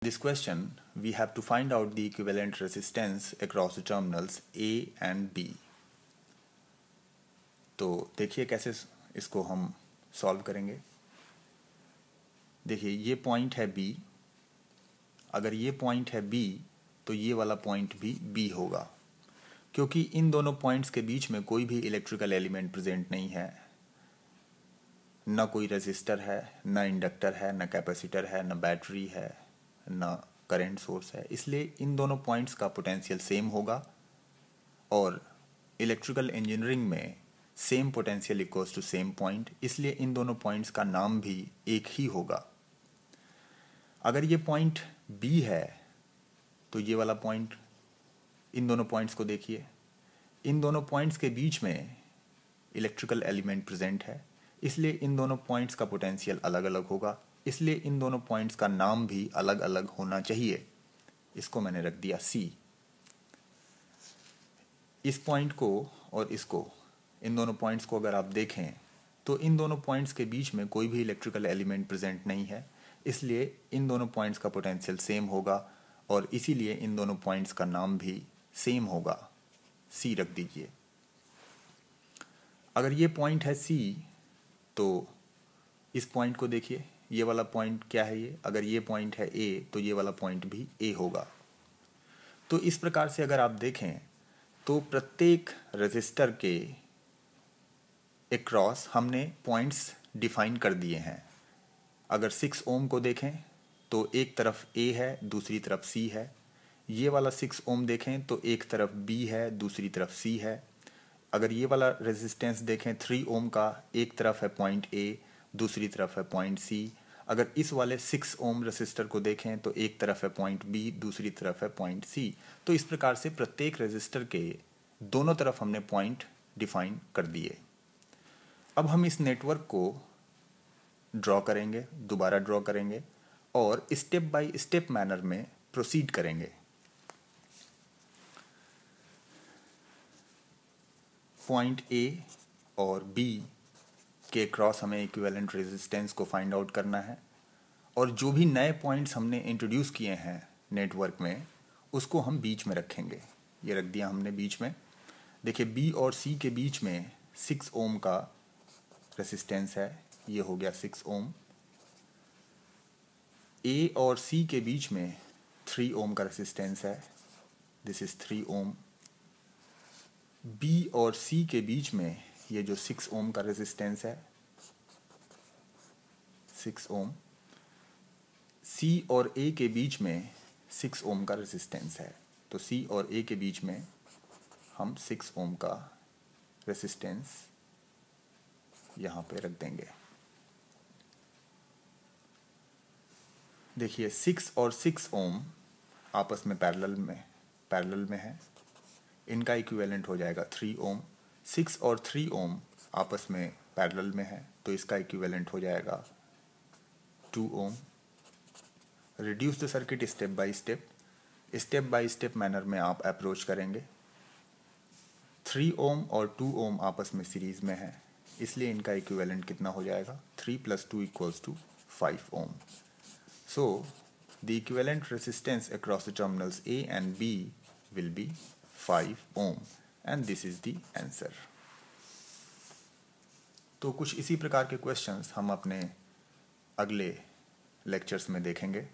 this question we have to find out the equivalent resistance across the terminals A and B. तो देखिए कैसे इसको हम solve करेंगे। देखिए ये पॉइंट है B, अगर ये पॉइंट है B तो ये वाला पॉइंट भी B होगा, क्योंकि इन दोनों पॉइंट्स के बीच में कोई भी इलेक्ट्रिकल एलिमेंट प्रेजेंट नहीं है, न कोई रेजिस्टर है, न इंडक्टर है, न कैपेसिटर है, न बैटरी है, न करंट सोर्स है। इसलिए इन दोनों पॉइंट्स का पोटेंशियल सेम होगा और इलेक्ट्रिकल इंजीनियरिंग में same potential equals to same point, इसलिए इन दोनों पॉइंट्स का नाम भी एक ही होगा। अगर ये पॉइंट B है तो ये वाला पॉइंट, इन दोनों पॉइंट्स को देखिए, इन दोनों पॉइंट्स के बीच में इलेक्ट्रिकल एलिमेंट प्रेजेंट है, इसलिए इन दोनों पॉइंट्स का पोटेंशियल अलग अलग होगा, इसलिए इन दोनों पॉइंट्स का नाम भी अलग अलग होना चाहिए। इसको मैंने रख दिया C। इस पॉइंट को और इसको, इन दोनों पॉइंट्स को अगर आप देखें तो इन दोनों पॉइंट्स के बीच में कोई भी इलेक्ट्रिकल एलिमेंट प्रेजेंट नहीं है, इसलिए इन दोनों पॉइंट्स का पोटेंशियल सेम होगा और इसीलिए इन दोनों पॉइंट्स का नाम भी सेम होगा। C रख दीजिए। अगर ये पॉइंट है C तो इस पॉइंट को देखिए, ये वाला पॉइंट क्या है ये, अगर ये पॉइंट है A तो ये वाला पॉइंट भी A होगा। तो इस प्रकार से अगर आप देखें तो प्रत्येक रेजिस्टर के अक्रॉस हमने पॉइंट्स डिफाइन कर दिए हैं। अगर 6 ओम को देखें तो एक तरफ A है, दूसरी तरफ C है। ये वाला 6 ओम देखें तो एक तरफ B है, दूसरी तरफ C है। अगर ये वाला रेजिस्टेंस देखें 3 ओम का, एक तरफ है पॉइंट A, दूसरी तरफ है पॉइंट C। अगर इस वाले 6 ओम रेजिस्टर को देखें तो एक तरफ है पॉइंट B, दूसरी तरफ है पॉइंट C। तो इस प्रकार से प्रत्येक रेजिस्टर के दोनों तरफ हमने पॉइंट डिफाइन कर दिए। अब हम इस नेटवर्क को ड्रॉ करेंगे, दोबारा ड्रॉ करेंगे और स्टेप बाय स्टेप मैनर में प्रोसीड करेंगे। पॉइंट A और B के क्रॉस हमें इक्विवेलेंट रेजिस्टेंस को फाइंड आउट करना है और जो भी नए पॉइंट्स हमने इंट्रोड्यूस किए हैं नेटवर्क में उसको हम बीच में रखेंगे। ये रख दिया हमने बीच में। देखिए B और C के बीच में 6 ओम का रेजिस्टेंस है, ये हो गया 6 ओम। A और C के बीच में 3 ओम का रेजिस्टेंस है, दिस इज 3 ओम। B और C के बीच में ये जो 6 ओम का रेजिस्टेंस है, 6 ओम। C और A के बीच में 6 ओम का रेजिस्टेंस है, तो C और A के बीच में हम 6 ओम का रेजिस्टेंस यहाँ पे रख देंगे। देखिए 6 और 6 ओम आपस में पैरेलल में है, इनका इक्विवेलेंट हो जाएगा 3 ओम। 6 और 3 ओम आपस में पैरेलल में है तो इसका इक्विवेलेंट हो जाएगा 2 ohm. Reduce the circuit step by step manner में आप अप्रोच करेंगे। 3 ओम और 2 ओम आपस में सीरीज में है, इसलिए इनका इक्विवेलेंट कितना हो जाएगा, 3 + 2 = 5 ohm. So the equivalent resistance across the terminals A and B will be 5 ohm and this is the answer। तो कुछ इसी प्रकार के क्वेश्चंस हम अपने अगले लेक्चर्स में देखेंगे।